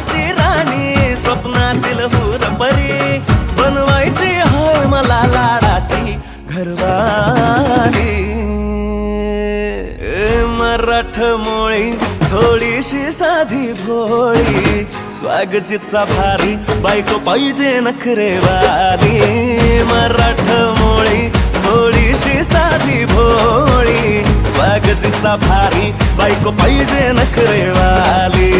घराची राणी स्वप्नातील हुरपरी बनवायची हाय मला लाडाची घरवाली मराठमोळी थोडीशी साधी भोळी स्वागतीचा भारी बायको पाहिजे नखरेवाली मराठमोळी थोडीशी साधी भोळी स्वागतीचा भारी बायको पाहिजे नखरेवाली